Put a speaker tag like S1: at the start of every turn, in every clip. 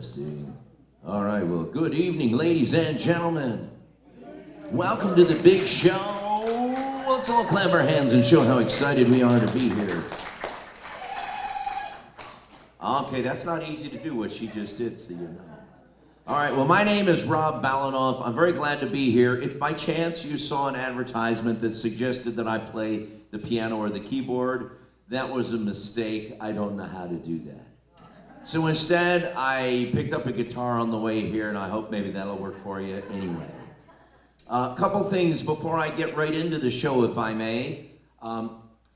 S1: Testing. All right, well, good evening, ladies and gentlemen. Welcome to the big show. Let's all clap our hands and show how excited we are to be here. Okay, that's not easy to do what she just did, so you know. All right, well, my name is Rob Ballonoff. I'm very glad to be here. If by chance you saw an advertisement that suggested that I play the piano or the keyboard, that was a mistake. I don't know how to do that. So instead, I picked up a guitar on the way here, and I hope maybe that'll work for you anyway. A couple things before I get right into the show, if I may.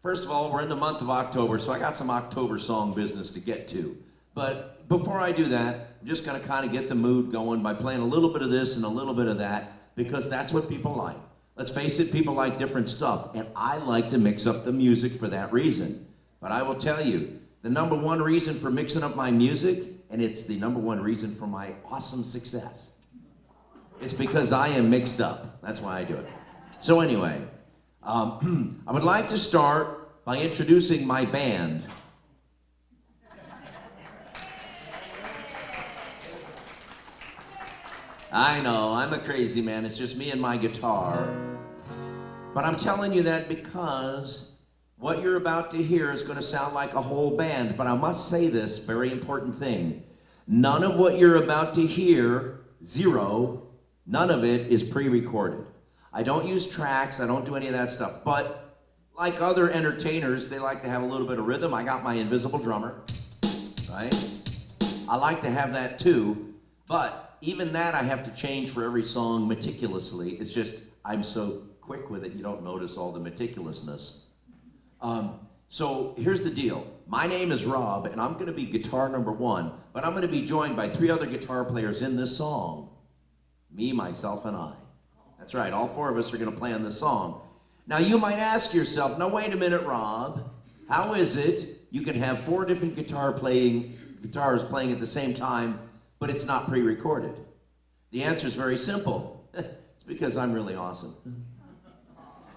S1: First of all, we're in the month of October, so I got some October song business to get to. But before I do that, I'm just gonna kind of get the mood going by playing a little bit of this and a little bit of that, because that's what people like. Let's face it, people like different stuff, and I like to mix up the music for that reason. But I will tell you, the number one reason for mixing up my music, and it's the number one reason for my awesome success, it's because I am mixed up. That's why I do it. So anyway, I would like to start by introducing my band. I know, I'm a crazy man. It's just me and my guitar. But I'm telling you that because what you're about to hear is going to sound like a whole band. But I must say this very important thing. None of what you're about to hear, zero, none of it is pre-recorded. I don't use tracks. I don't do any of that stuff. But like other entertainers, they like to have a little bit of rhythm. I got my invisible drummer, right? I like to have that too. But even that I have to change for every song meticulously. It's just I'm so quick with it, you don't notice all the meticulousness. So here's the deal. My name is Rob, and I'm gonna be guitar number one, but I'm gonna be joined by three other guitar players in this song. Me, myself, and I. That's right, all four of us are gonna play on this song. Now you might ask yourself, now wait a minute, Rob, how is it you can have four different guitars playing at the same time, but it's not pre-recorded? The answer is very simple. It's because I'm really awesome.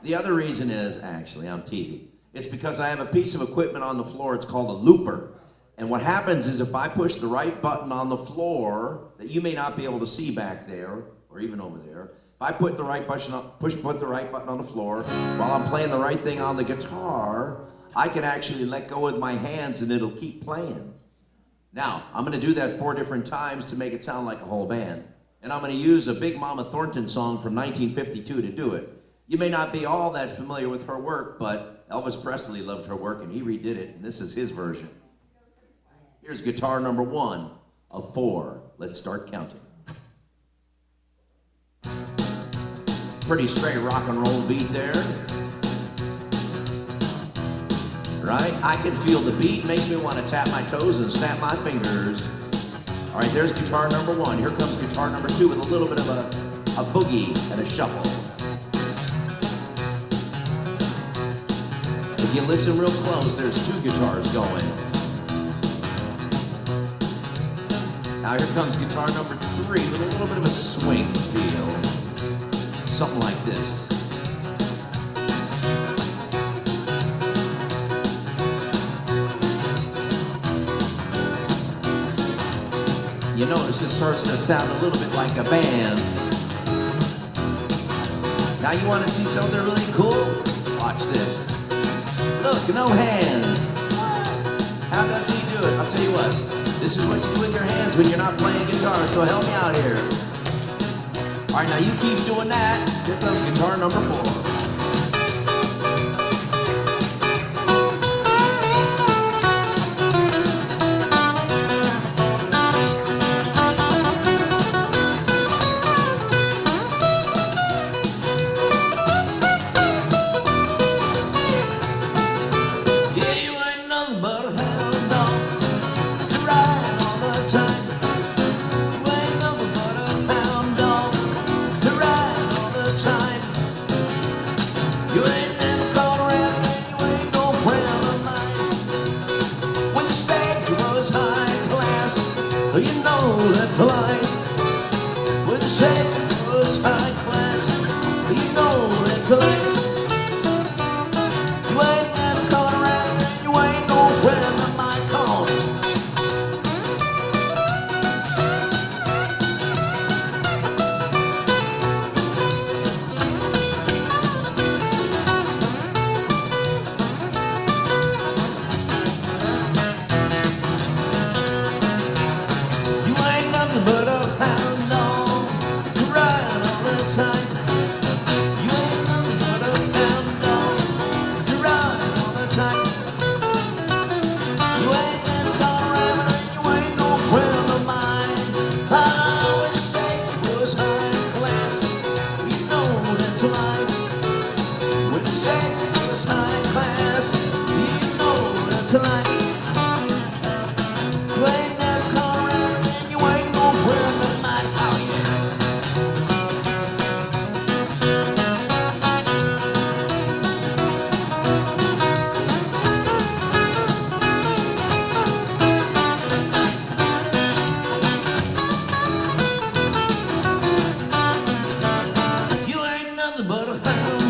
S1: The other reason is, actually, I'm teasing. It's because I have a piece of equipment on the floor. It's called a looper. And what happens is if I push the right button on the floor that you may not be able to see back there, or even over there, if I put the right button on the floor while I'm playing the right thing on the guitar, I can actually let go with my hands and it'll keep playing. Now, I'm gonna do that 4 different times to make it sound like a whole band. And I'm gonna use a Big Mama Thornton song from 1952 to do it. You may not be all that familiar with her work, but Elvis Presley loved her work and he redid it, and this is his version. Here's guitar number 1 of 4. Let's start counting. Pretty straight rock and roll beat there. Right? I can feel the beat, makes me want to tap my toes and snap my fingers. All right, there's guitar number 1. Here comes guitar number 2 with a little bit of a boogie and a shuffle. If you listen real close, there's 2 guitars going. Now here comes guitar number 3 with a little bit of a swing feel. Something like this. You notice it starts to sound a little bit like a band. Now you want to see something really cool? Watch this. Look, no hands. How does he do it? I'll tell you what. This is what you do with your hands when you're not playing guitar, so help me out here. All right, now you keep doing that. Here comes guitar number 4. That's life. When you say it was high class, you know that's life. You ain't never caught around, you ain't no friend of mine. Come on.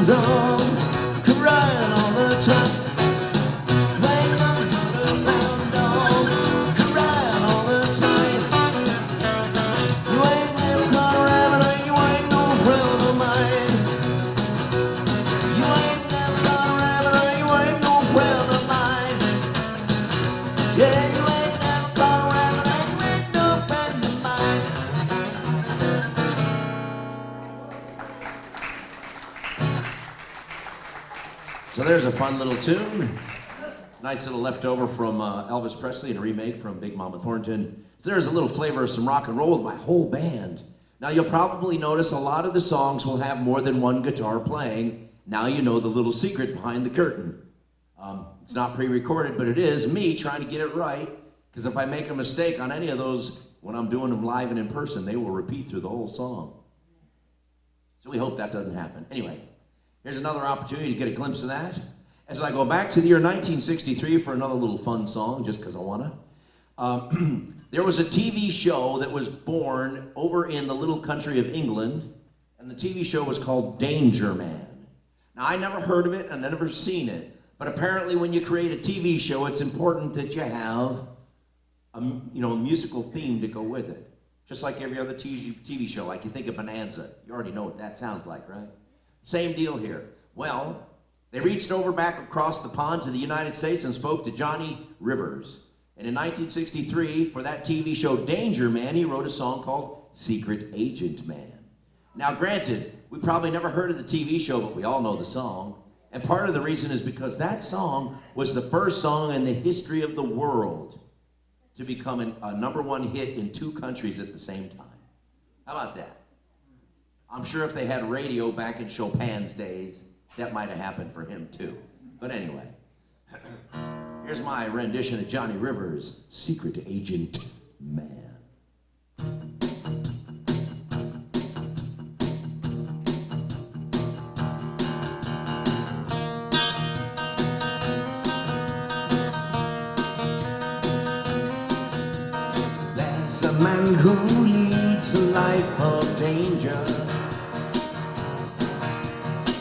S1: around, dog, crying all the time. Playing on the good around, dog, crying all the time. You ain't never caught a rabbit, and you ain't no friend of mine. You ain't never caught a rabbit, and you ain't no friend of mine. Yeah, you ain't never caught a rabbit, and you ain't no friend of mine. So there's a fun little tune. Nice little leftover from Elvis Presley and a remake from Big Mama Thornton. So there's a little flavor of some rock and roll with my whole band. Now you'll probably notice a lot of the songs will have more than one guitar playing. Now you know the little secret behind the curtain. It's not pre-recorded, but it is me trying to get it right. Because if I make a mistake on any of those, when I'm doing them live and in person, they will repeat through the whole song. So we hope that doesn't happen. Anyway, here's another opportunity to get a glimpse of that. As I go back to the year 1963 for another little fun song, just because I want to. There was a TV show that was born over in the little country of England, and the TV show was called Danger Man. Now, I never heard of it and never seen it, but apparently when you create a TV show, it's important that you have a musical theme to go with it. Just like every other TV show, like you think of Bonanza. You already know what that sounds like, right? Same deal here. Well, they reached over back across the pond to the United States and spoke to Johnny Rivers. And in 1963, for that TV show Danger Man, he wrote a song called Secret Agent Man. Now granted, we probably never heard of the TV show, but we all know the song. And part of the reason is because that song was the first song in the history of the world to become a #1 hit in 2 countries at the same time. How about that? I'm sure if they had radio back in Chopin's days, that might have happened for him too. But anyway, here's my rendition of Johnny Rivers' Secret Agent Man. There's a man who leads a life of danger.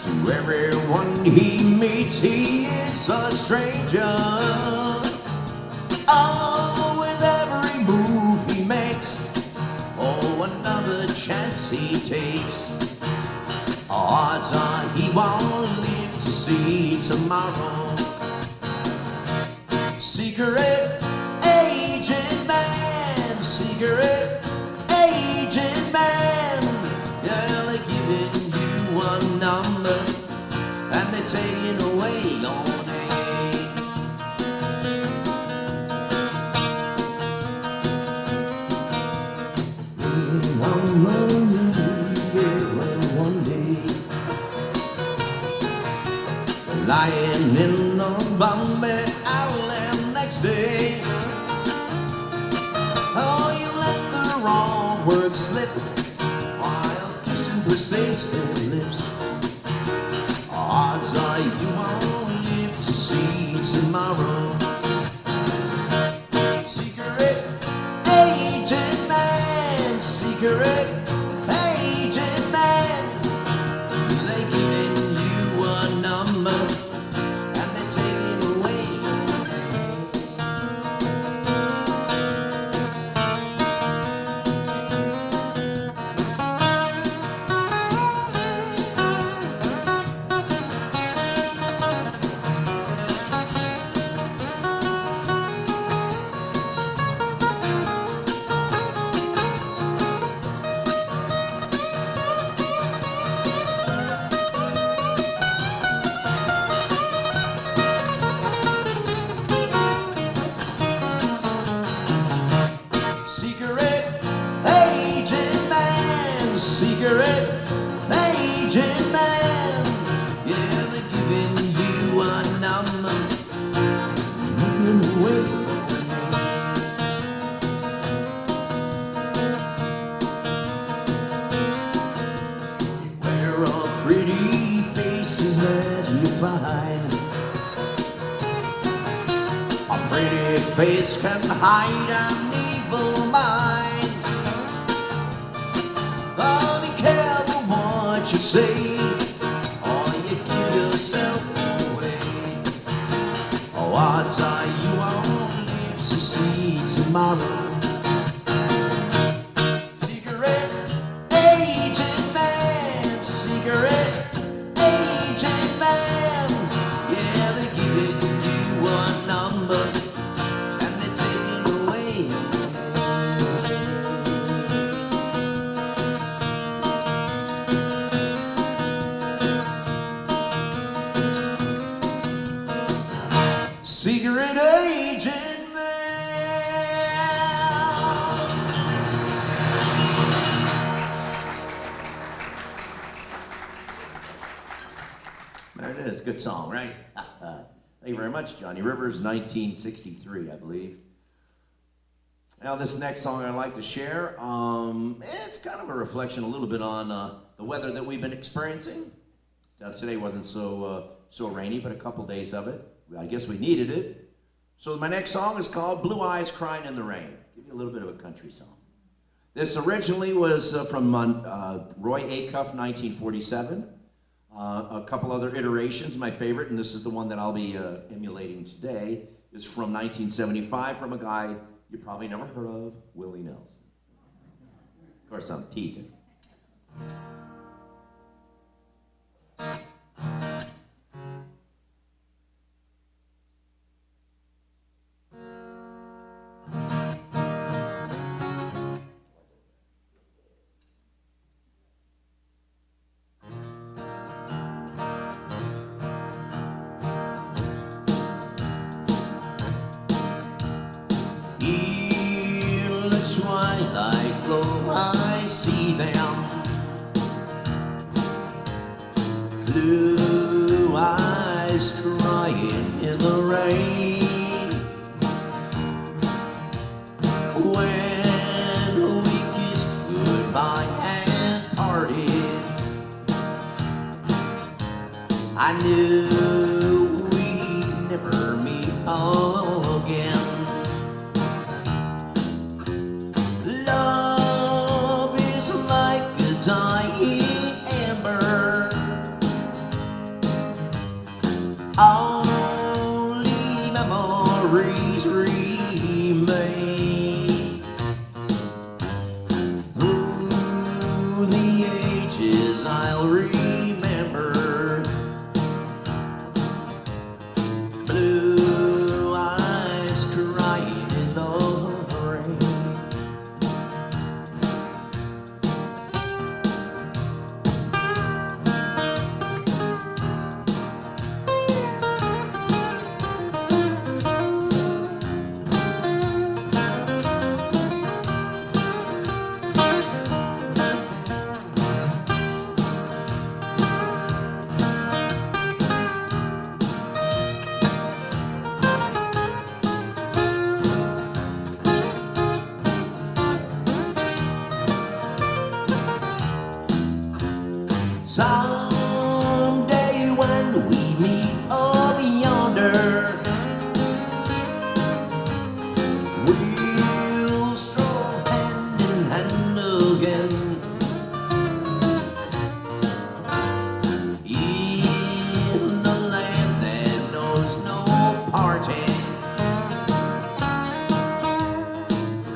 S1: To everyone he meets, he is a stranger. Oh, with every move he makes, oh, another chance he takes, odds are he won't live to see tomorrow. Secret agent man, secret agent man. Yeah, they're giving you a number and they're taking away your name. One day, lying in the Bombay Island next day. Oh, you let the wrong word slip while kissing persistent lips. Odds are you won't live to see tomorrow. Secret agent man, secret agent man. They're giving you a number and they're taking away your name. Secret agent man, yeah, they're giving you a number, looking away. Beware of pretty faces that you find. A pretty face can hide an evil mind. Oh, be careful what you say, or you is. Good song, right? Thank you very much, Johnny Rivers, 1963, I believe. Now, this next song I'd like to share, it's kind of a reflection a little bit on the weather that we've been experiencing. Today wasn't so rainy, but a couple days of it. I guess we needed it. So my next song is called Blue Eyes Crying in the Rain. Give you a little bit of a country song. This originally was from Roy Acuff, 1947. A couple other iterations. My favorite, and this is the one that I'll be emulating today, is from 1975 from a guy you probably never heard of, Willie Nelson. Of course, I'm teasing. Twilight glow, I see them. Blue eyes crying in the rain. When we kissed goodbye and parted, I knew we'd never meet again. Dying ember, only memories remain. Through the ages I'll remember. Blue eyes crying in the rain. Someday when we meet up yonder, we'll stroll hand in hand again. In the land that knows no parting,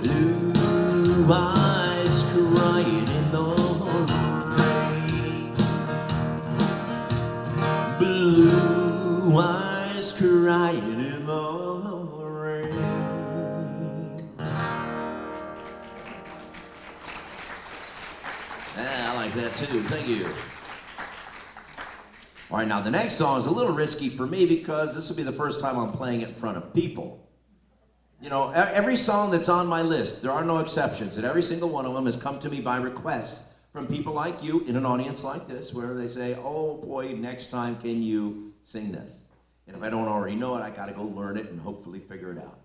S1: blue eyes crying in the blue eyes crying in the rain. Yeah, I like that too. Thank you. All right, now the next song is a little risky for me because this will be the first time I'm playing it in front of people. You know, every song that's on my list, there are no exceptions, and every single one of them has come to me by request from people like you in an audience like this, where they say, oh boy, next time can you sing this? And if I don't already know it, I gotta go learn it and hopefully figure it out.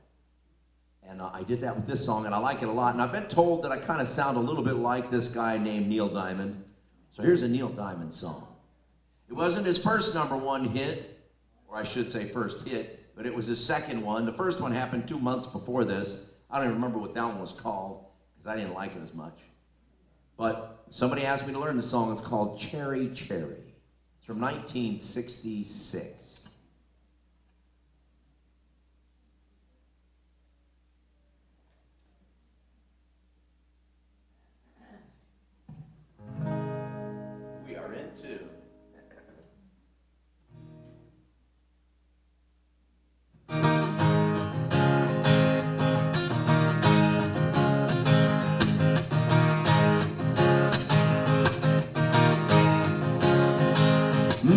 S1: And I did that with this song, and I like it a lot. And I've been told that I kind of sound a little bit like this guy named Neil Diamond. So here's a Neil Diamond song. It wasn't his first #1 hit, or I should say first hit, but it was his second one. The first one happened 2 months before this. I don't even remember what that one was called, because I didn't like it as much. But somebody asked me to learn the song. It's called Cherry Cherry. It's from 1966. We are into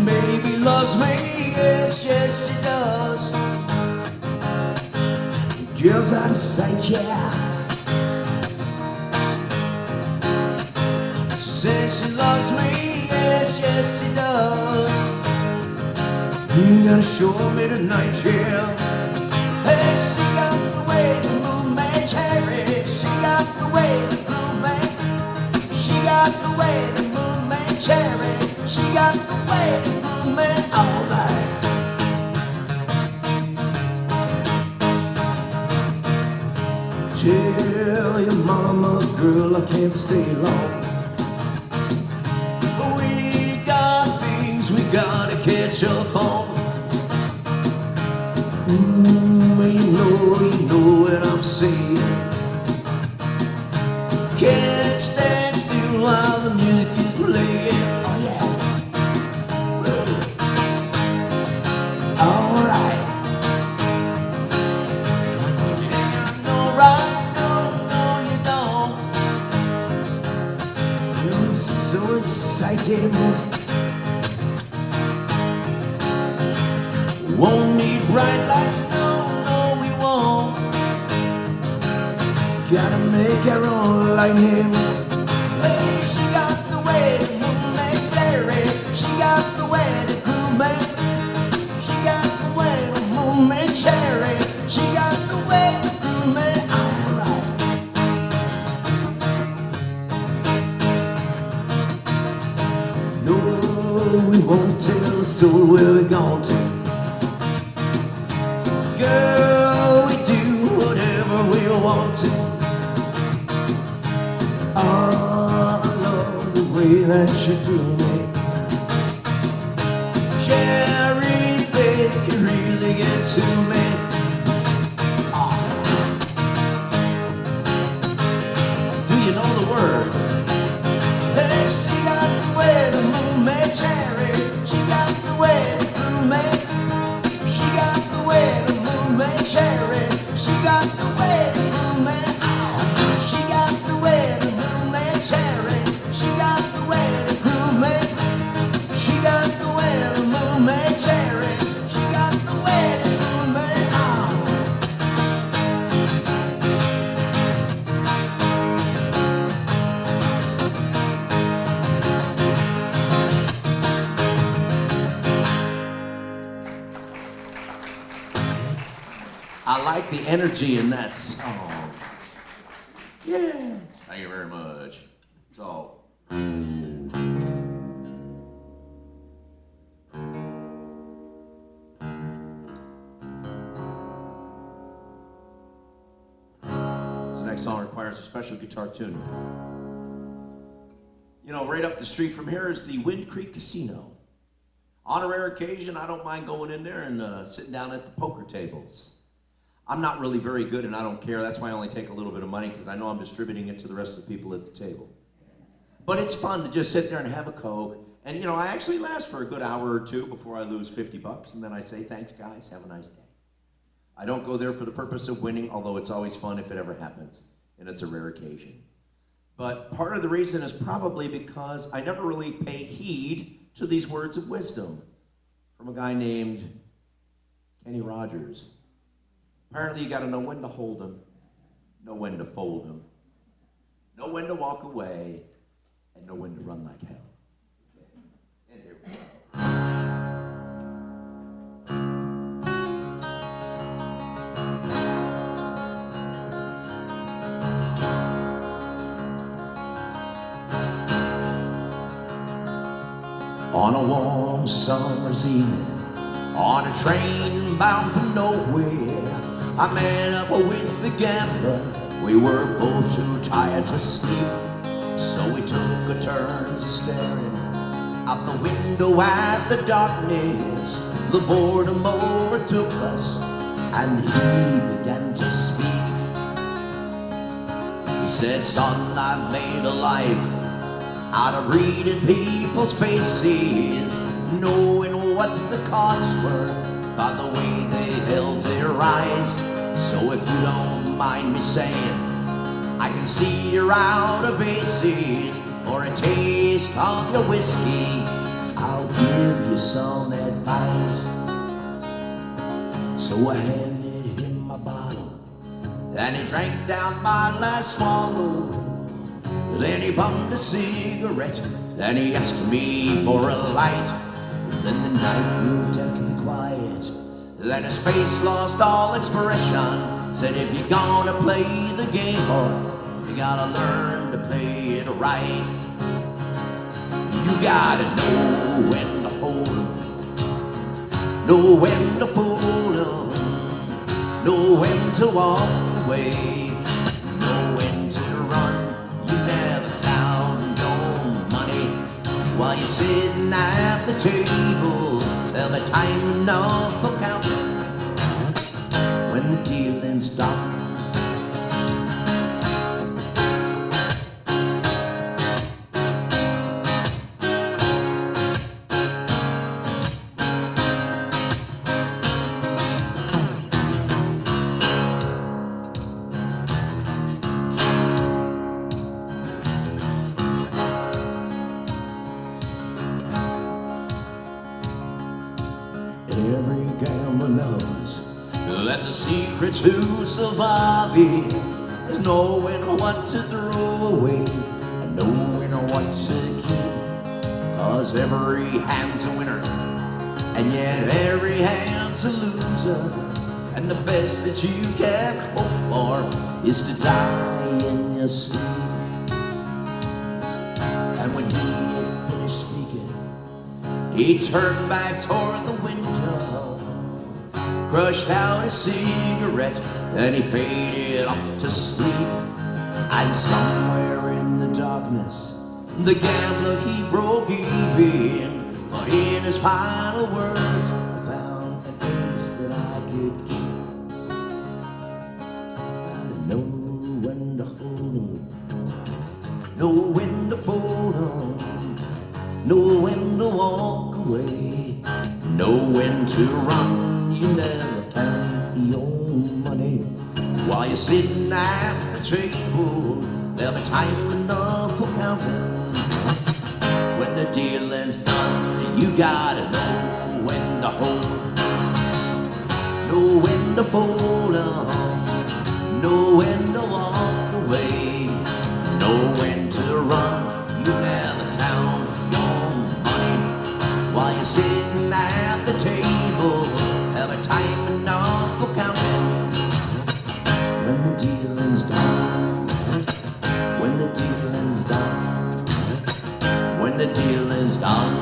S1: baby loves me, yes, yes she does. Girls out of sight, yeah. She says she loves me, yes, yes she does. You gotta show me tonight, yeah. Hey, she got the way to move me, cherry. She got the way to move me. She got the way to move me, cherry. She got the way to move me all night. Tell your mama, girl, I can't stay long. We got things we gotta catch up on. Well, you know what I'm saying. Can't stand still while the music is playing. Oh yeah. All right. You ain't got no right, no, you don't. I'm so excited. Won't need bright lights, no, we won't. Gotta make our own lightning. Hey, she got the way to move me, Larry. She got the way to groove me. She got the way to move me, cherry. She got the way to groove me, all right. No, we won't tell the soul where we're going to. Girl, we do whatever we want to. Oh, I love the way that you do me. Cherry, baby, you really get to me. Oh. Do you know the words? Hey, she got the way to move me, cherry. She got the way to groove me. She got the way to cherry, she got the way to move me. She got the way to move me, cherry. She got the way to groove me. She got the way to move me, cherry. She got the way to groove me. I like the energy in that song. Yeah. Thank you very much. So. The next song requires a special guitar tuning. You know, right up the street from here is the Wind Creek Casino. On a rare occasion, I don't mind going in there and sitting down at the poker tables. I'm not really very good and I don't care. That's why I only take a little bit of money, because I know I'm distributing it to the rest of the people at the table. But it's fun to just sit there and have a Coke. And you know, I actually last for a good hour or two before I lose $50, and then I say, thanks guys, have a nice day. I don't go there for the purpose of winning, although it's always fun if it ever happens, and it's a rare occasion. But part of the reason is probably because I never really pay heed to these words of wisdom from a guy named Kenny Rogers. Apparently you gotta know when to hold them, know when to fold them, know when to walk away, and know when to run like hell. And here we go. On a warm summer's evening, on a train bound for nowhere, I met up with the gambler. We were both too tired to sleep, so we took a turn staring out the window at the darkness. The boredom overtook us, and he began to speak. He said, son, I've made a life out of reading people's faces, knowing what the cards were by the way they held their eyes. So if you don't mind me saying, I can see you're out of aces, or a taste of your whiskey, I'll give you some advice. So I handed him my bottle, and he drank down my last swallow. Then he bummed a cigarette, then he asked me for a light. Then the night grew technical, quiet. Then his face lost all expression. Said, if you're gonna play the game, boy, you gotta learn to play it right. You gotta know when to hold 'em, know when to fold 'em, know when to walk away, know when to run. You never count on money while you're sitting at the table. There'll be time enough for counting when the dealing's done. Every gambler knows that the secret to surviving is knowing what to throw away and knowing what to keep. 'Cause every hand's a winner, and yet every hand's a loser. And the best that you can hope for is to die in your sleep. And when he had finished speaking, he turned back toward the window, crushed out a cigarette, and he faded off to sleep. And somewhere in the darkness, the gambler, he broke even. But in his final words, I found an ace that I could keep. Gotta know when to hold 'em, know when to fold 'em, know when to walk away, know when to run. You never count your money while you're sitting at the table. There'll be time enough for counting when the dealing's done. You gotta know when to hold 'em, know when to fold 'em, know when to walk away, know when to run. You never count while you're sitting at the table. There'll be time enough for counting when the dealing's done, when the dealing's done, when the dealing's done.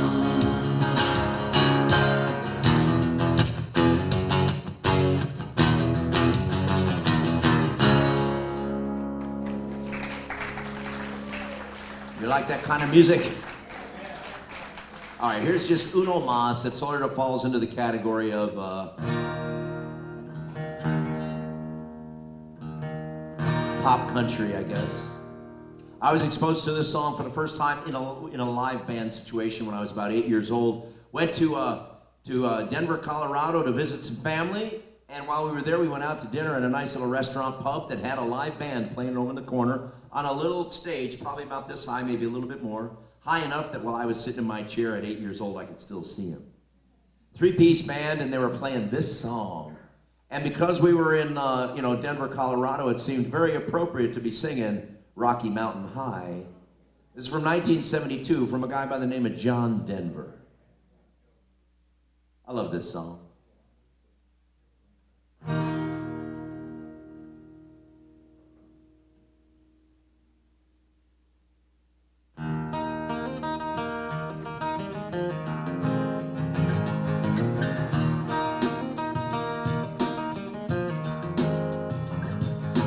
S1: You like that kind of music? All right, here's just Uno Mas that sort of falls into the category of pop country, I guess. I was exposed to this song for the first time in a live band situation when I was about 8 years old. Went to Denver, Colorado to visit some family, and while we were there, we went out to dinner at a nice little restaurant pub that had a live band playing over in the corner on a little stage, probably about this high, maybe a little bit more. High enough that while I was sitting in my chair at 8 years old, I could still see him. Three-piece band, and they were playing this song. And because we were in, Denver, Colorado, it seemed very appropriate to be singing Rocky Mountain High. This is from 1972, from a guy by the name of John Denver. I love this song.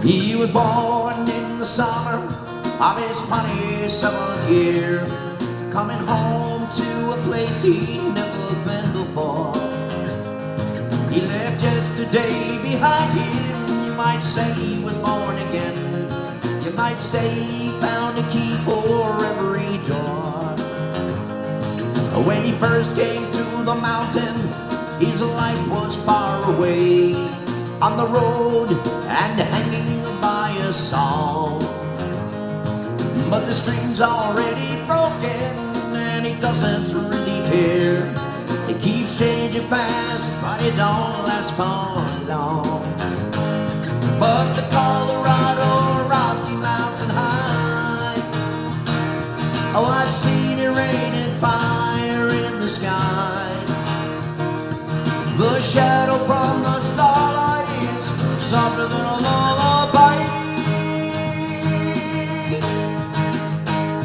S1: He was born in the summer of his 27th year, coming home to a place he'd never been before. He left just a day behind him. You might say he was born again. You might say he found a key for every door. When he first came to the mountain, his life was far away, on the road and hanging by a song. But the stream's already broken and he doesn't really care. It keeps changing fast, but it don't last for long. But the Colorado Rocky Mountain High, oh, I've seen it rain and fire in the sky. shadow from the starlight is softer than a lullaby.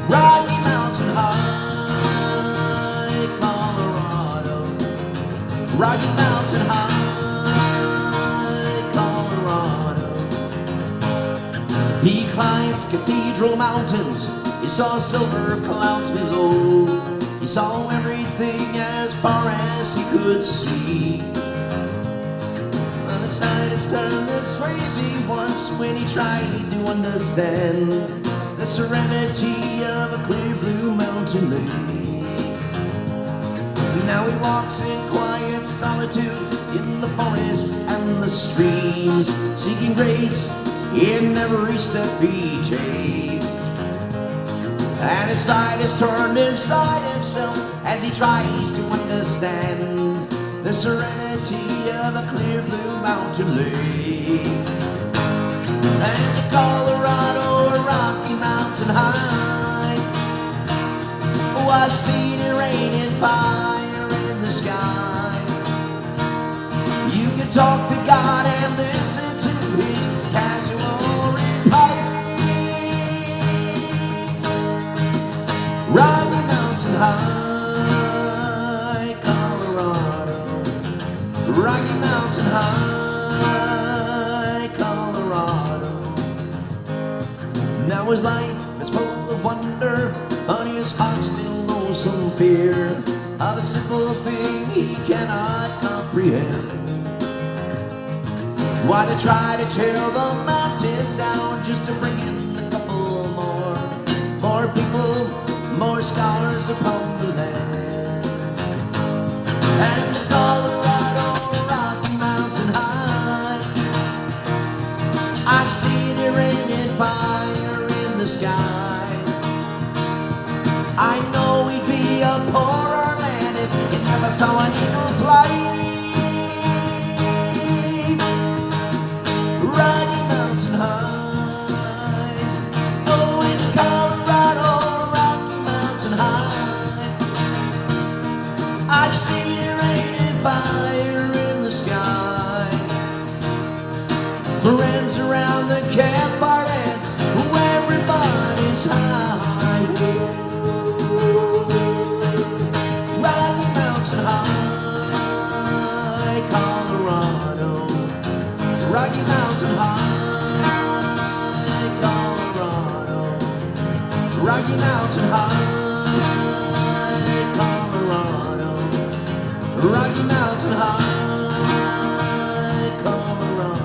S1: Rocky Mountain High, Colorado. Rocky Mountain High, Colorado. He climbed cathedral mountains. He saw silver clouds below. He saw everything as far as he could see. The scientist turned this crazy once when he tried to understand the serenity of a clear blue mountain lake. Now he walks in quiet solitude in the forests and the streams, seeking grace in every step he takes. And his sight is turned inside himself as he tries to understand the serenity of a clear blue mountain lake. And the Colorado or Rocky Mountain High, oh, I've seen it rain and fire in the sky. You can talk to God and listen to his casual reply. Rocky Mountain High, Colorado. Rocky Mountain High, Colorado. Now his life is full of wonder, but his heart still knows some fear of a simple thing he cannot comprehend. Why they try to tear the mountains down just to bring in a couple more people, more scholars upon the land. And the Colorado Rocky Mountain High, I've seen it rain and fire in the sky. I know he'd be a poorer man if he never saw an eagle fly. Rocky Mountain High, oh, it's Colorado. I've seen it rain and fire in the sky. Friends around the campfire and everybody's high. Rocky Mountain High, Colorado. Rocky Mountain High, Colorado. Rocky Mountain High, Colorado. Rocky Mountain High, Colorado.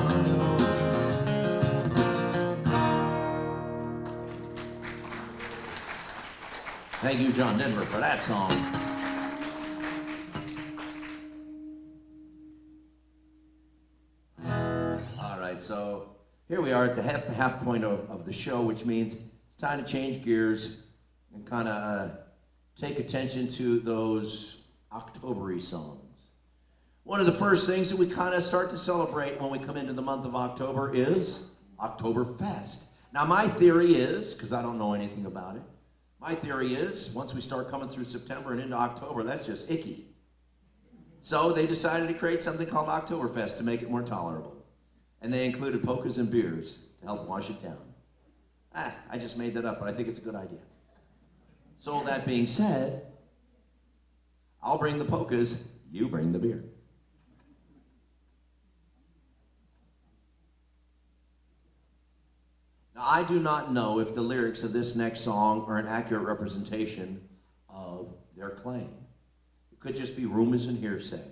S1: Thank you, John Denver, for that song. All right, so here we are at the half point of the show, which means it's time to change gears and kind of take attention to those October-y songs. One of the first things that we kind of start to celebrate when we come into the month of October is Oktoberfest. Now my theory is, because I don't know anything about it, my theory is once we start coming through September and into October, that's just icky. So they decided to create something called Oktoberfest to make it more tolerable. And they included polkas and beers to help wash it down. I just made that up, but I think it's a good idea. So that being said, I'll bring the polkas, you bring the beer. Now, I do not know if the lyrics of this next song are an accurate representation of their claim. It could just be rumors and hearsay.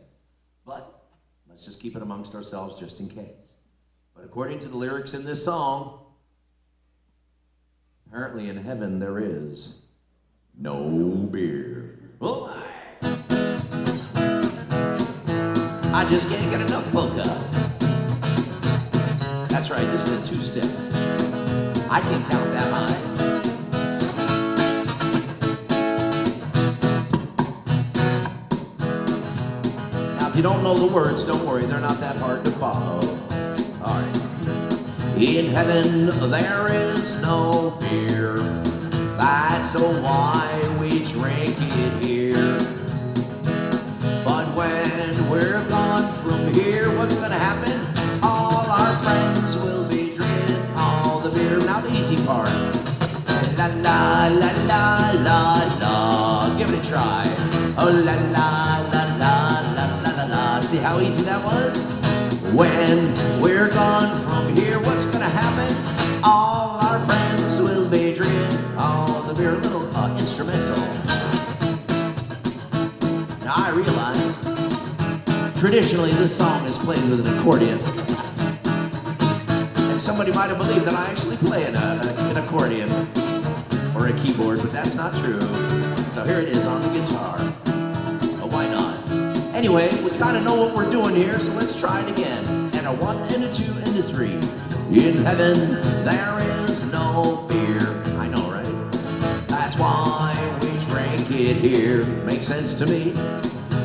S1: But let's just keep it amongst ourselves just in case. But according to the lyrics in this song, apparently in heaven there is no beer. Oh my! I just can't get enough polka. That's right, this is a two-step. I can count that high. Now, if you don't know the words, don't worry, they're not that hard to follow. All right. In heaven, there is no beer. That's why we drink it here. But when we're gone from try. Oh la la la la la la la la. See how easy that was? When we're gone from here, what's gonna happen? All our friends will be drinking all the beer. A little instrumental. Now I realize, traditionally this song is played with an accordion. And somebody might have believed that I actually play an accordion or a keyboard, but that's not true. So here it is on the guitar. Oh, why not? Anyway, we kind of know what we're doing here, so let's try it again. And a 1 and a 2 and a 3. In heaven, there is no fear. I know, right? That's why we drink it here. Makes sense to me.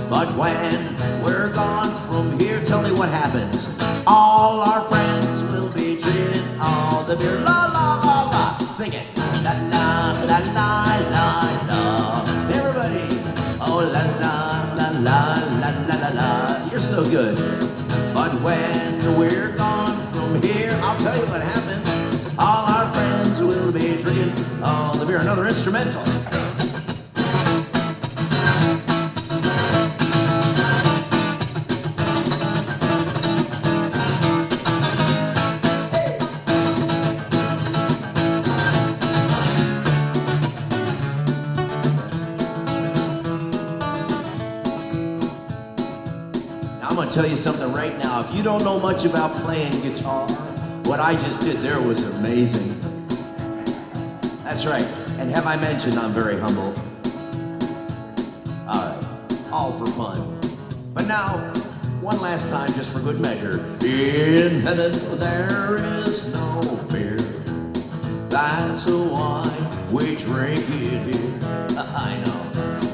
S1: But when we're gone from here, tell me what happens. All our friends will be drinking all the beer. La la la la. Sing it. La la la la la la. Everybody. Oh la la la la la la la la. You're so good. But when we're gone from here, I'll tell you what happens. All our friends will be drinking all the beer. Another instrumental. I'm gonna tell you something right now. If you don't know much about playing guitar, what I just did there was amazing. That's right. And have I mentioned I'm very humble? All right, all for fun. But now, one last time, just for good measure. In heaven there is no fear. That's why we drink it here. I know.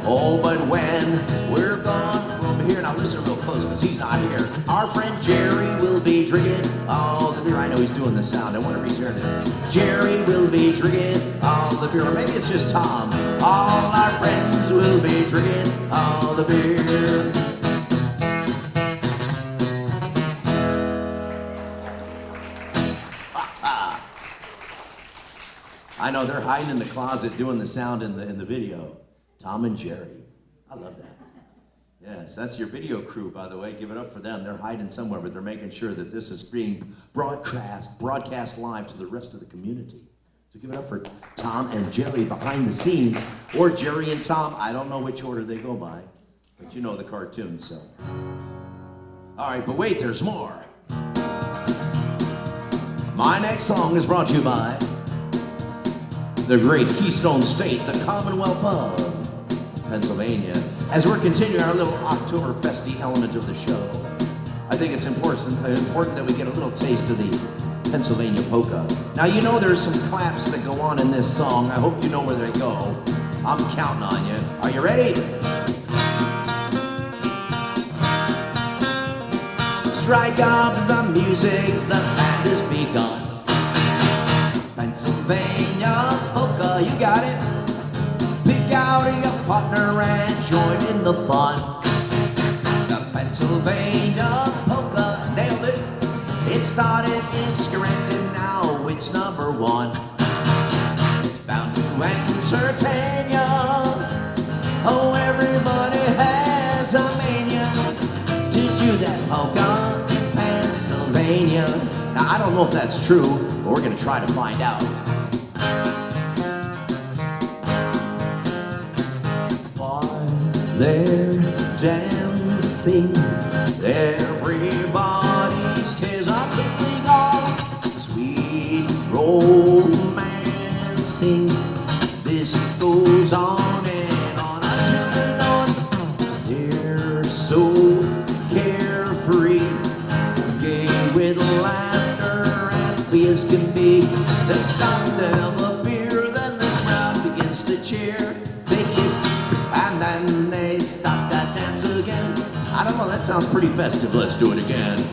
S1: Oh, but when we're gone from here, now listen real close because he's not here. Our friend Jerry will be drinking all the beer. I know he's doing the sound. I wonder if he's hearing this. Jerry will be drinking all the beer. Or maybe it's just Tom. All our friends will be drinking all the beer. I know they're hiding in the closet doing the sound in the video. Tom and Jerry. I love that. Yes, that's your video crew, by the way. Give it up for them. They're hiding somewhere, but they're making sure that this is being broadcast live to the rest of the community. So give it up for Tom and Jerry behind the scenes, or Jerry and Tom. I don't know which order they go by, but you know the cartoon, so. All right, but wait, there's more. My next song is brought to you by the great Keystone State, the Commonwealth of Pennsylvania. As we're continuing our little Oktoberfesty element of the show, I think it's important that we get a little taste of the Pennsylvania polka. Now, you know there's some claps that go on in this song. I hope you know where they go. I'm counting on you. Are you ready? Strike up the music, the band has begun. Pennsylvania polka, you got it. Pick out your partner and join in the fun. The Pennsylvania polka, nailed it. It started in Scranton, now it's #1. It's bound to entertain ya. Oh, everybody has a mania to do that polka in Pennsylvania. Now, I don't know if that's true, but we're gonna try to find out. They're dancing, everybody's cares are quickly gone. Sweet romancing, this goes on and on until the dawn. They're so carefree, gay with laughter and free as can be. They stop to have a beer, then the crowd begins to cheer. They kiss and then they stop that dance again. I don't know, that sounds pretty festive. Let's do it again.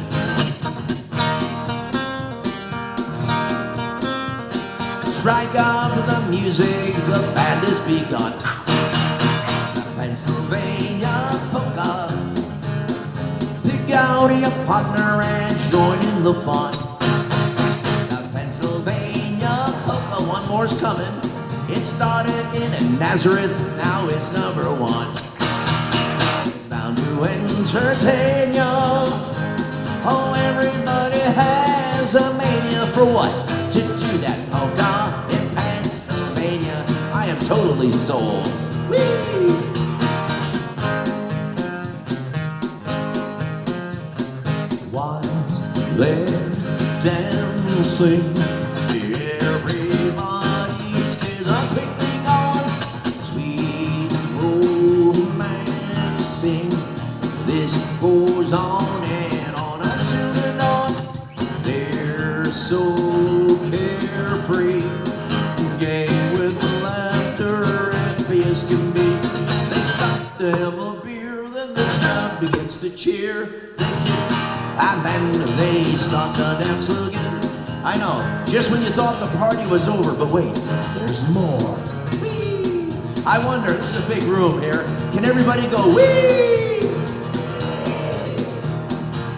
S1: Strike up the music, the band has begun. The Pennsylvania polka. Pick out your partner and join in the fun. The Pennsylvania polka, one more's coming. It started in Nazareth, now it's #1. Bound to entertain ya. Oh, everybody has a mania for what? To do that polka in Pennsylvania. I am totally sold. Whee! While they're dancing, everybody's kids are quickly gone. Sweet romancing, this goes on and on until the dawn. They're so carefree, gay with laughter and free as can be. They stop to have a beer, then the crowd begins to cheer. And then they start to dance again. I know, just when you thought the party was over, but wait, there's more. Whee! I wonder, this is a big room here, can everybody go whee?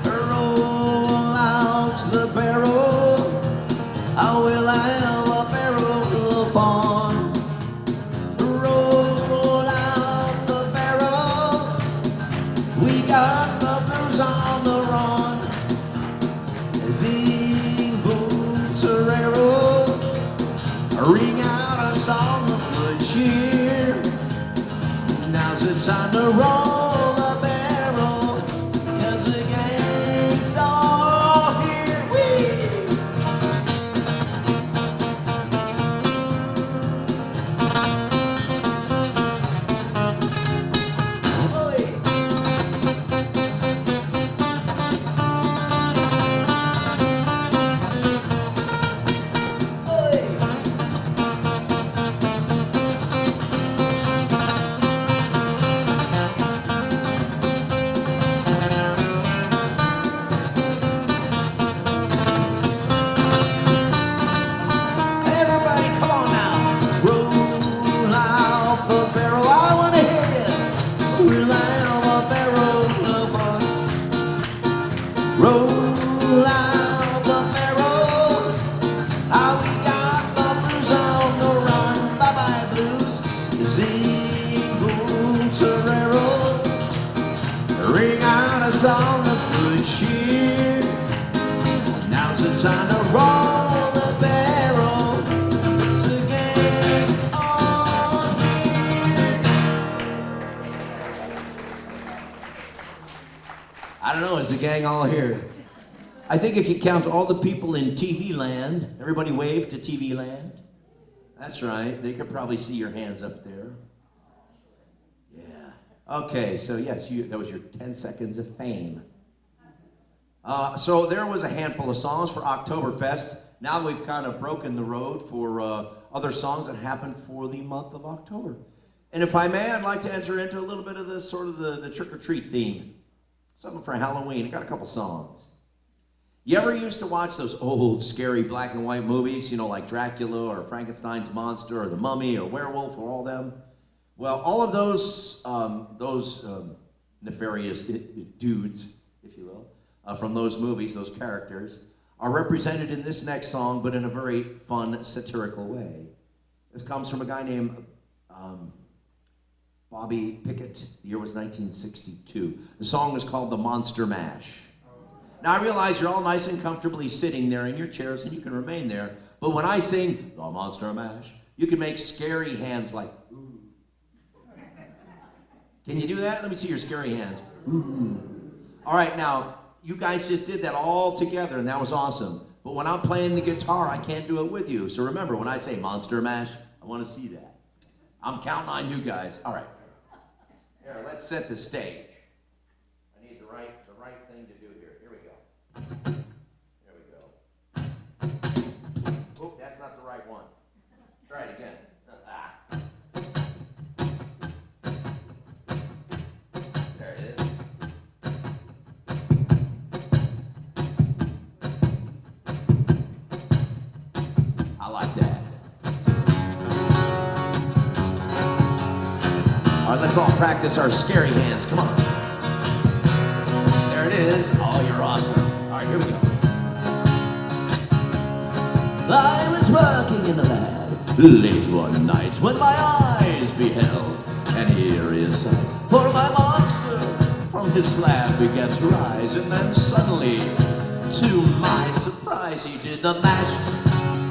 S1: Roll out the barrel, I will have a barrel of fun. Roll out the barrel, we got the blues on the run. Zing, boom, torero, ring out a song of good cheer. Now's the time to roll the barrel, 'cause the gang's all here. Whee! Roll out the barrel, how we got the blues on the run. Bye-bye blues, zing, boom, torero, ring out a song of good cheer. Now's the time to roll the barrel, the gang's all here. I don't know, is the gang all here? I think if you count all the people in TV land, everybody wave to TV land. That's right, they could probably see your hands up there. Yeah. Okay, so yes, that was your 10 seconds of fame. So there was a handful of songs for Oktoberfest. Now we've kind of broken the road for other songs that happened for the month of October. And if I may, I'd like to enter into a little bit of the sort of the trick-or-treat theme. Something for Halloween. I got a couple songs. You ever used to watch those old, scary black and white movies, you know, like Dracula or Frankenstein's Monster or The Mummy or Werewolf or all them? Well, all of those nefarious dudes, if you will, from those movies, those characters, are represented in this next song, but in a very fun, satirical way. This comes from a guy named Bobby Pickett. The year was 1962. The song is called The Monster Mash. Now, I realize you're all nice and comfortably sitting there in your chairs, and you can remain there, but when I sing The Monster Mash, you can make scary hands like, ooh. Can you do that? Let me see your scary hands. Ooh. All right, now, you guys just did that all together, and that was awesome. But when I'm playing the guitar, I can't do it with you. So remember, when I say Monster Mash, I want to see that. I'm counting on you guys. All right. Here, let's set the stage. I need the right thing to do here. Here we go. There we go. Oh, that's not the right one. Try it again. There it is. I like that. All right, let's all practice our scary hands. Come on. There it is. Oh, you're awesome. All right, here we go. I was working in the lab, Late one night when my eyes beheld an eerie sight, for my monster from his slab began to rise, and then suddenly, to my surprise, he did the mash.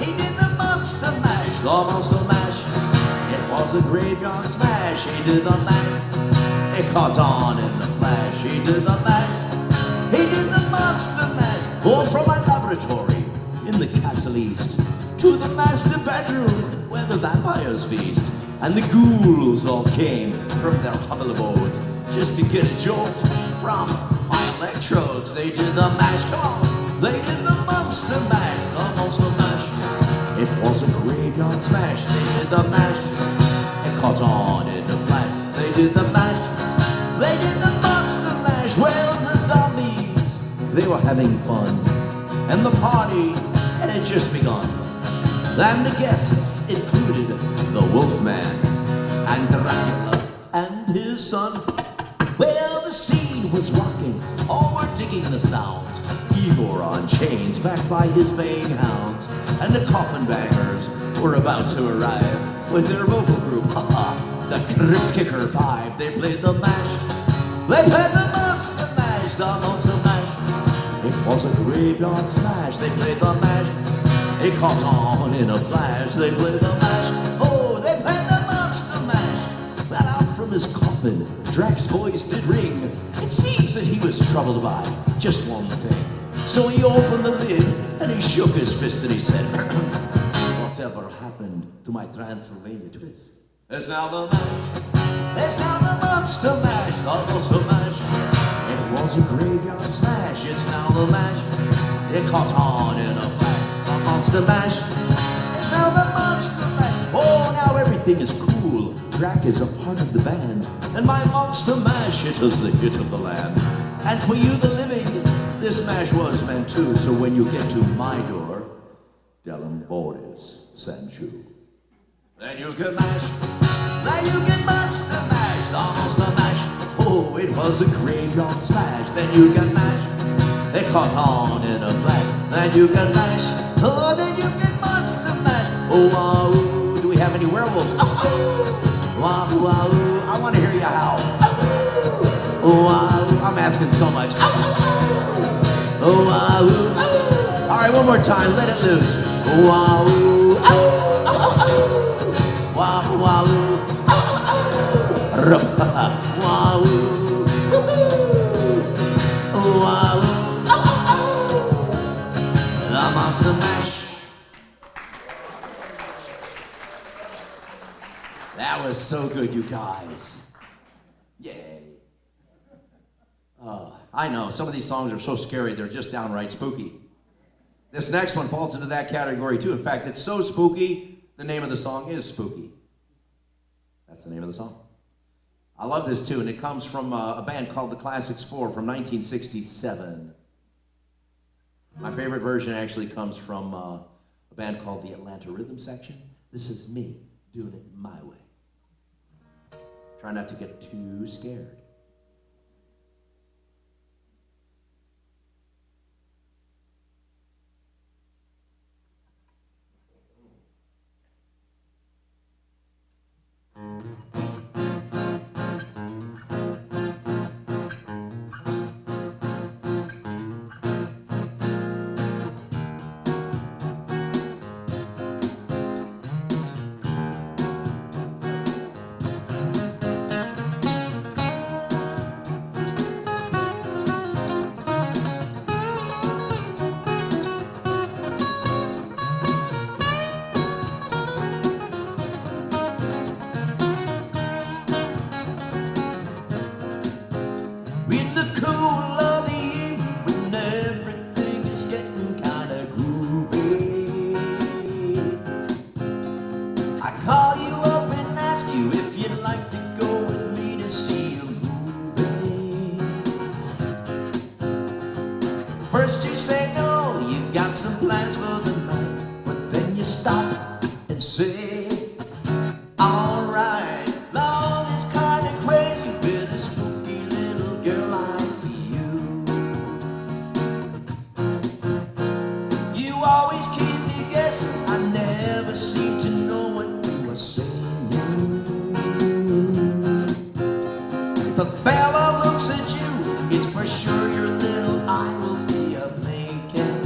S1: He did the monster mash, the monster mash. It was a graveyard smash. He did the mash. It caught on in the flash. He did the mash. He did the monster mash. Oh, from my laboratory in the castle east to the master bedroom where the vampires feast, and the ghouls all came from their humble abodes just to get a jolt from my electrodes. They did the mash, come on. They did the monster mash, the monster mash. It was a graveyard smash. They did the mash. It caught on in the flash. They did the mash. They did the monster mash. Well, the zombies, they were having fun, and the party had just begun. And the guests included the Wolfman and Dracula and his son. Well, the scene was rocking, all were digging the sounds. Igor on chains, backed by his baying hounds, and the coffin bangers were about to arrive with their vocal group, the Crypt Kicker 5. They played the mash. They played the monster mash, the monster mash. It was a graveyard smash. They played the mash. It caught on in a flash. They played the mash. Oh, they played the monster mash. Flat out from his coffin, Drac's voice did ring. It seems that he was troubled by just one thing. So he opened the lid and he shook his fist and he said, whatever happened to my Transylvania twist? There's now the mash. There's now the monster mash. The monster mash. It was a graveyard smash. It's now the mash. It caught on in a flash. The monster mash. It's now the monster mash. Oh, now everything is cool. Drac is a part of the band, and my monster mash, it was the hit of the land. And for you, the living, this mash was meant to. So when you get to my door, Delum Boris Sanchu. Then you can mash. Then you can monster mash. The monster mash. Oh, it was a graveyard smash. Then you can mash. It caught on in a flash. Then you can mash. Oh, then you can monster mash. Oh, wow. Do we have any werewolves? Oh, oh. Wow, wow. I want to hear you howl. Oh, wow. I'm asking so much. Oh, wow. All right, one more time. Let it loose. Oh, wow. Wow, wow. Wow. Wow. The monster mash. That was so good, you guys. Yay. I know, some of these songs are so scary, they're just downright spooky. This next one falls into that category too. In fact, it's so spooky, the name of the song is Spooky. That's the name of the song. I love this too, and it comes from a band called the Classics 4 from 1967. My favorite version actually comes from a band called the Atlanta Rhythm Section. This is me doing it my way. Try not to get too scared. In the cool of the evening when everything is getting kinda groovy, I call you up and ask you if you'd like to go with me to see a movie. First you say no, you've got some plans for the night, but then you stop and say, alright, love is kinda crazy with a spooky little girl like you. You always keep me guessing, I never seem to know If a fella looks at you, it's for sure your little eye will be a blinking.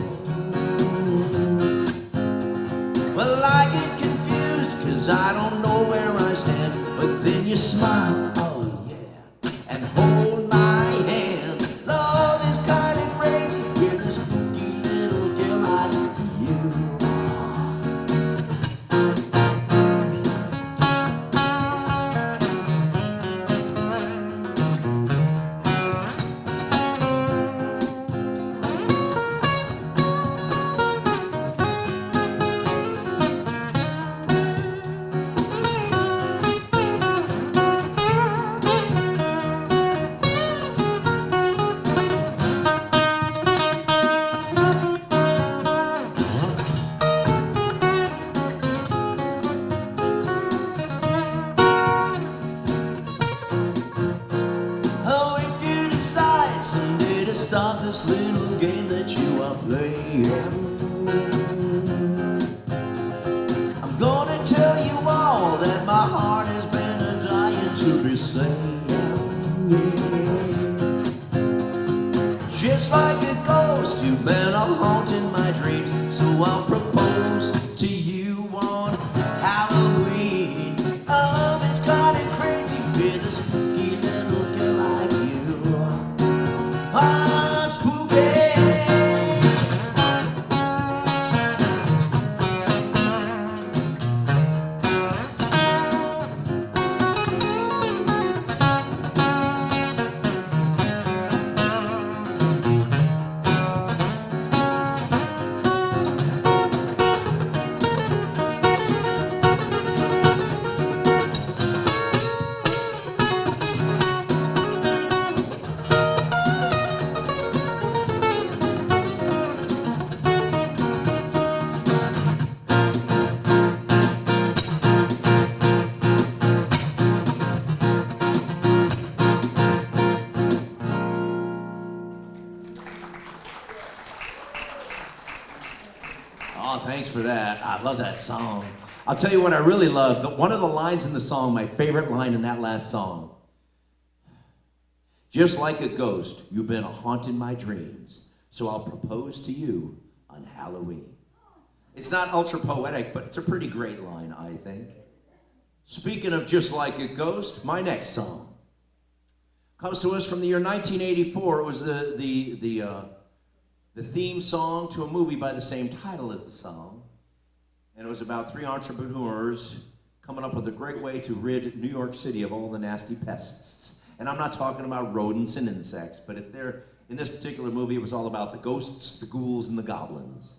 S1: Well, I get confused, cause I don't know where I stand. But then you smile, oh yeah, and hold my hand. Love is kind of crazy with a spooky little girl like you. Someday to stop this little game that you are playing, I'm gonna tell you all that my heart has been a-dying to be saying. Just like a ghost, you've been a haunting my dreams, so I'll propose to you on Halloween. Love is kinda crazy with a spooky little girl like you. Ah, spooky. Oh, thanks for that. I love that song. I'll tell you what I really love. One of the lines in the song, my favorite line in that last song. Just like a ghost, you've been haunting my dreams, so I'll propose to you on Halloween. It's not ultra poetic, but it's a pretty great line, I think. Speaking of just like a ghost, my next song comes to us from the year 1984. It was the theme song to a movie by the same title as the song. And it was about three entrepreneurs coming up with a great way to rid New York City of all the nasty pests. And I'm not talking about rodents and insects, but in this particular movie, it was all about the ghosts, the ghouls, and the goblins.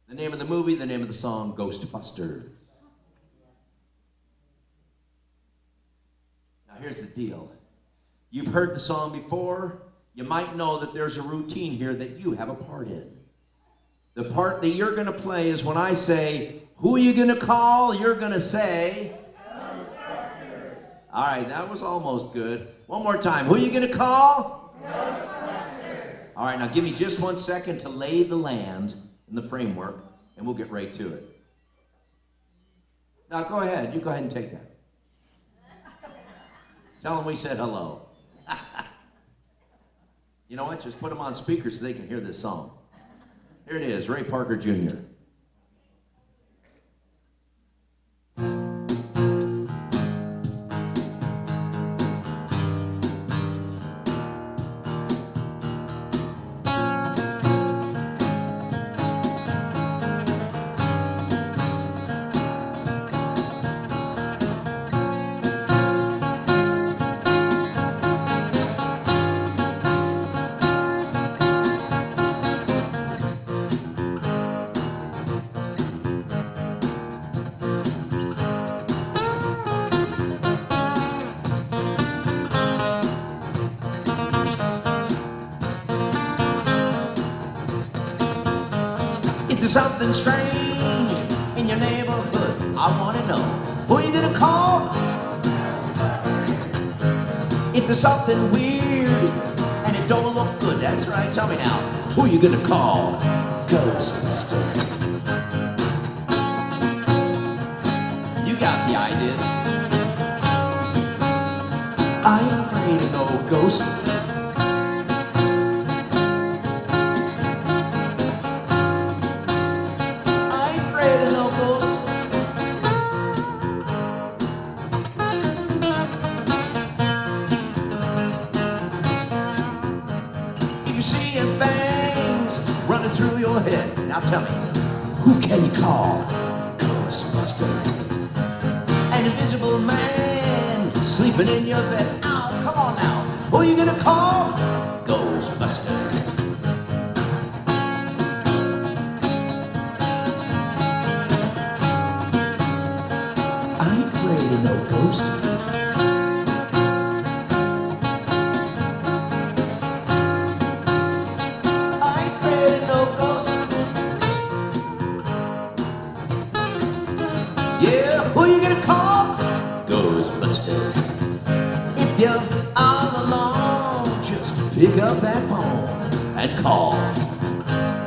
S1: The name of the movie, the name of the song, Ghostbusters. Now here's the deal. You've heard the song before. You might know that there's a routine here that you have a part in. The part that you're going to play is when I say, who are you going to call? You're going to say, Ghostbusters. All right, that was almost good. One more time. Who are you going to call? Ghostbusters. All right, now give me just 1 second to lay the land in the framework, and we'll get right to it. Now, go ahead. You go ahead and take that. Tell them we said hello. You know what? Just put them on speaker so they can hear this song. Here it is, Ray Parker Jr. There's something strange in your neighborhood. I want to know, who are you going to call? If there's something weird and it don't look good, that's right, tell me now, who are you going to call? Ghostbusters. You got the idea. I'm afraid afraid of no ghost. I ain't afraid of no ghost. If you see things running through your head, now tell me, who can you call? Ghostbusters. An invisible man sleeping in your bed. Oh, come on now. Who are you gonna call? Ghostbusters. I ain't afraid of no ghost. I ain't afraid of no ghost. Yeah, who are you gonna call? Ghostbusters. If you're all alone, just pick up that phone and call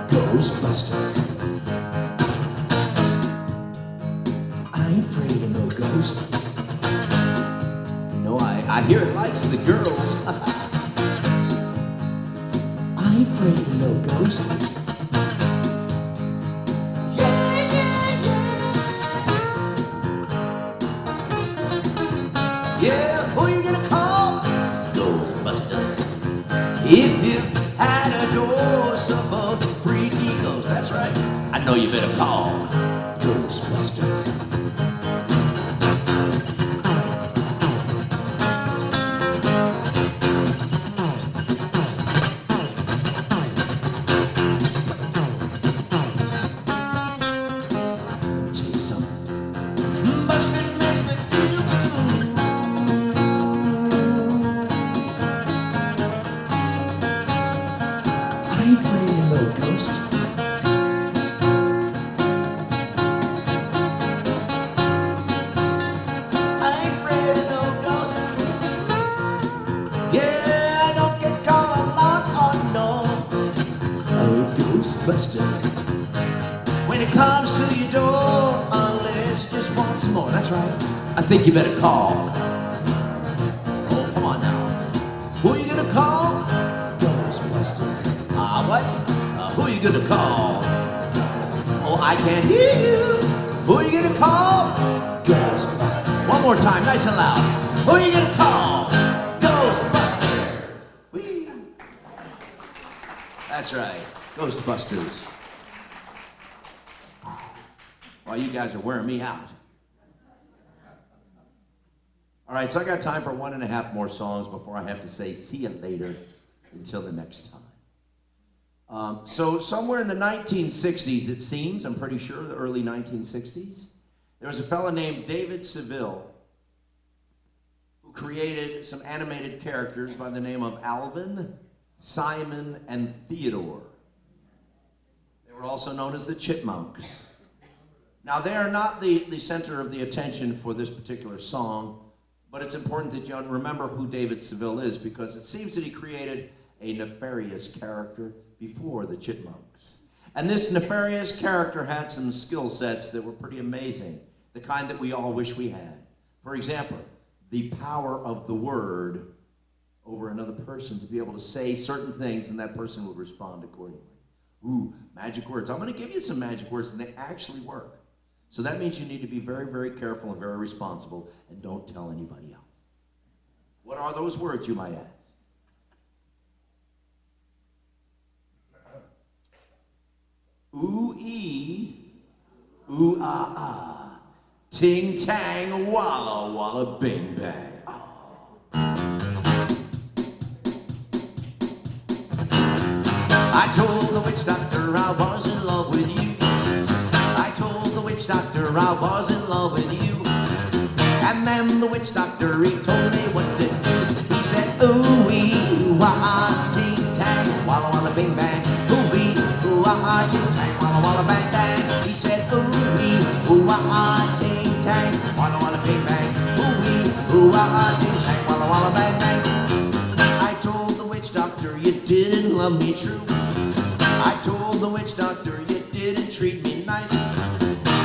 S1: Ghostbusters. I ain't afraid of no ghost. You know, I hear it likes the girls. I ain't afraid of no ghost. Yeah, who you gonna call? Ghostbusters. If you had a dose of a freaky ghost, that's right, I know you better call Ghostbusters. Let me tell you something. Busted makes me feel blue. I ain't afraid of no ghost. I ain't afraid of no ghost. Yeah, I don't get caught a lot, oh no. Oh, Ghostbusters. When it comes to your door, unless you just want some more, that's right, I think you better call. Oh, come on now. Who are you gonna call? Ghostbusters. What? Who are you gonna call? Oh, I can't hear you. Who are you gonna call? Ghostbusters. One more time, nice and loud. Who are you gonna call? Ghostbusters. Whee. That's right, Ghostbusters. Well, you guys are wearing me out. All right, so I got time for 1.5 more songs before I have to say see you later until the next time. So somewhere in the 1960s, it seems, I'm pretty sure, the early 1960s, there was a fellow named David Seville who created some animated characters by the name of Alvin, Simon, and Theodore. They were also known as the Chipmunks. Now, they are not the center of the attention for this particular song, but it's important that you remember who David Seville is, because it seems that he created a nefarious character before the Chipmunks. And this nefarious character had some skill sets that were pretty amazing, the kind that we all wish we had. For example, the power of the word over another person, to be able to say certain things and that person would respond accordingly. Ooh, magic words. I'm going to give you some magic words, and they actually work. So that means you need to be very, very careful and very responsible, and don't tell anybody else. What are those words, you might ask? Ooh-ee, ooh-ah-ah, ting-tang, walla-walla, bing-bang. I told the witch doctor I was in love with you. I told the witch doctor I was in love with you. And then the witch doctor, he told me what to do. He said, ooh-wee, ooh-ah-ah, ting-tang, walla-walla, bing-bang. Ooh-wee, ooh-ah-ah, ting-tang, walla-walla, bang-bang. He said, ooh-wee, ooh-ah-ah, ting-tang, walla-walla, bing-bang. Ooh-wee, ooh-ah-ah, ting-tang, walla-walla, bang-bang. I told the witch doctor you didn't love me true. I told the witch doctor you didn't treat me nice.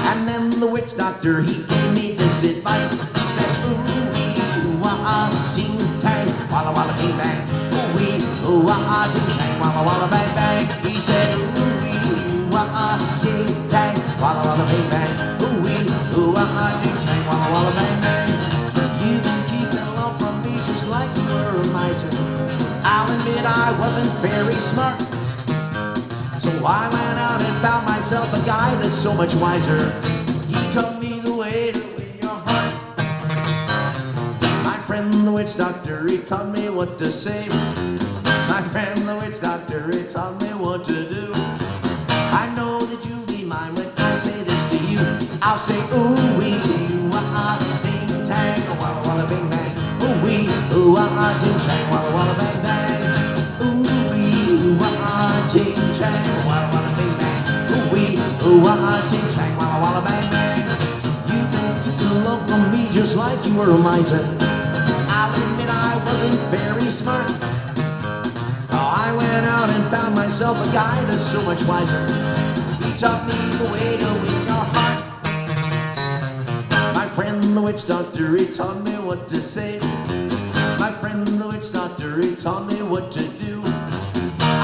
S1: And then the witch doctor, he gave me this advice. He said, ooh-wee, ooh-ah-ah, ting-tang, walla-walla, bing bang. Ooh wee, ooh ah ting tang, walla walla bang bang. He said ooh wee, ooh ah ting tang, walla walla bing bang. Ooh wee, ooh ah ting tang, walla walla bang bang. You've been keeping love from me just like you were a miser. I'll admit I wasn't very smart, so I went out and found myself a guy that's so much wiser. He taught me the way to win your heart. My friend the witch doctor, he taught me what to say. My friend the witch doctor, he taught me what to do. I know that you'll be mine when I say this to you. I'll say ooh wee, ooh ah ting tang, walla walla bing bang. Ooh wee, ooh ah ting tang, walla walla bang bang. Ooh wee, ooh ah ting tang, walla walla bing bang. Ooh wee, ooh ah ting tang, walla walla bang bang. You've been keeping love from me just like you were a miser. I'll admit I wasn't very smart. I went out and found myself a guy that's so much wiser. He taught me the way to win your heart. My friend the witch doctor, he taught me what to say. My friend the witch doctor, he taught me what to do.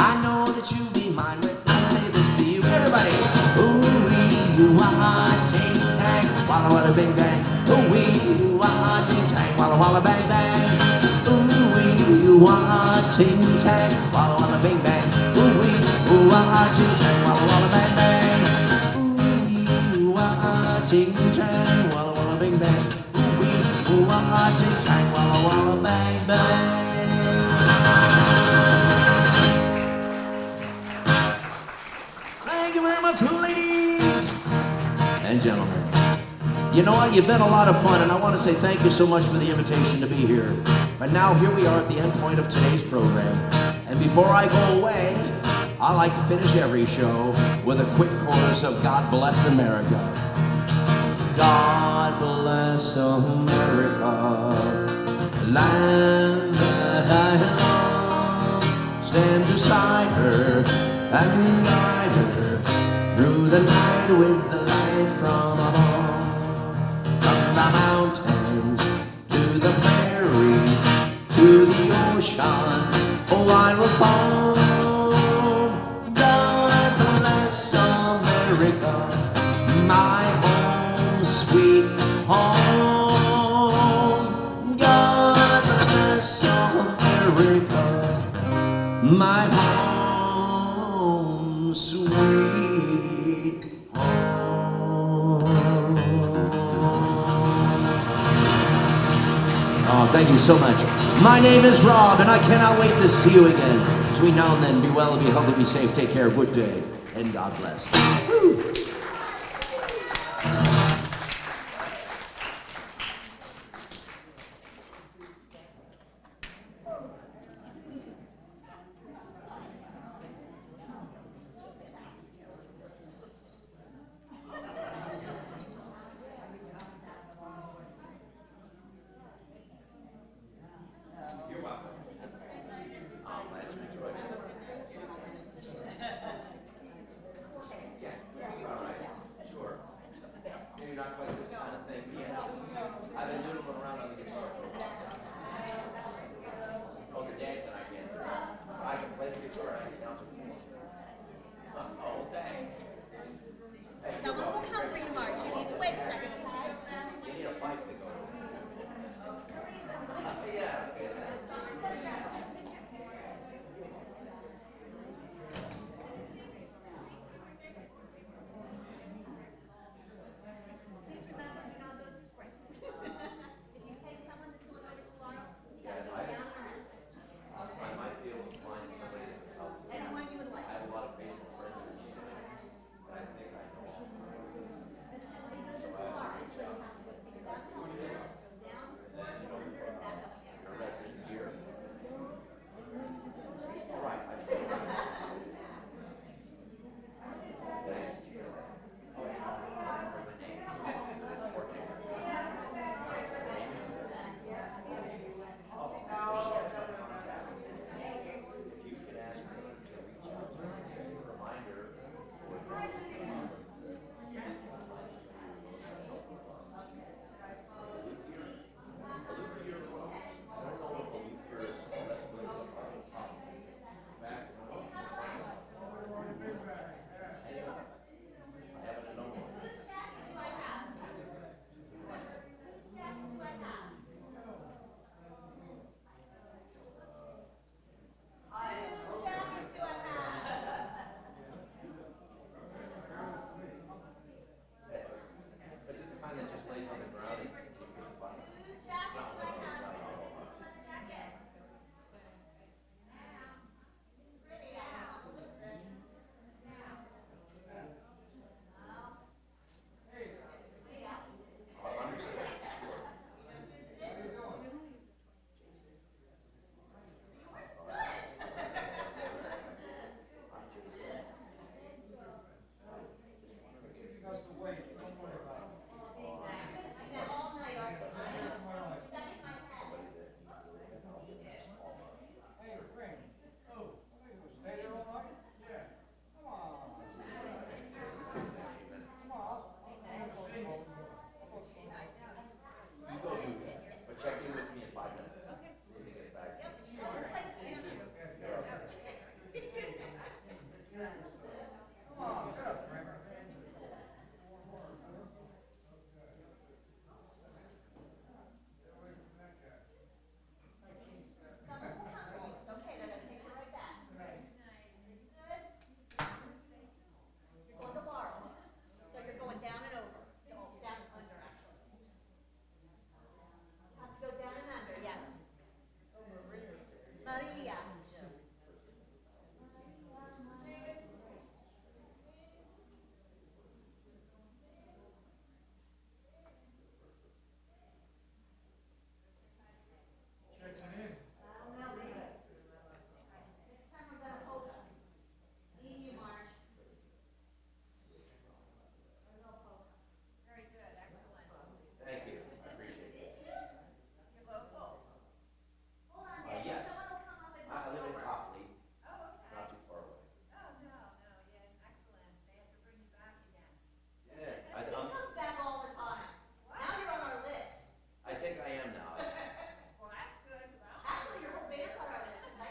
S1: I know that you'll be mine when I say this to you. Everybody! Ooh wee, ooh ah ting tang, walla walla bing bang. Ooh wee, ooh ah ting tang, walla walla bang bang. Ooh wee, ooh ah ting tang, walla walla bing bang. Ooh wee, ooh ah ting tang, walla walla bang bang. Ooh wee, ooh ah ting tang, walla walla bing bang. Ooh wee, ooh ah ting tang, walla walla bang bang. Thank you very much, ladies and gentlemen. You know what? You've been a lot of fun, and I want to say thank you so much for the invitation to be here. But now here we are at the end point of today's program. And before I go away, I like to finish every show with a quick chorus of God Bless America. God bless America, land that I love. Stand beside her and guide her through the night with the light from above. From the mountains to the prairies to the oceans, oh I will follow. God bless America, my home, sweet home. God bless America, my home, sweet home. Oh, thank you so much. My name is Rob, and I cannot wait to see you again. Between now and then, be well, be healthy, be safe, take care, good day, and God bless. Woo.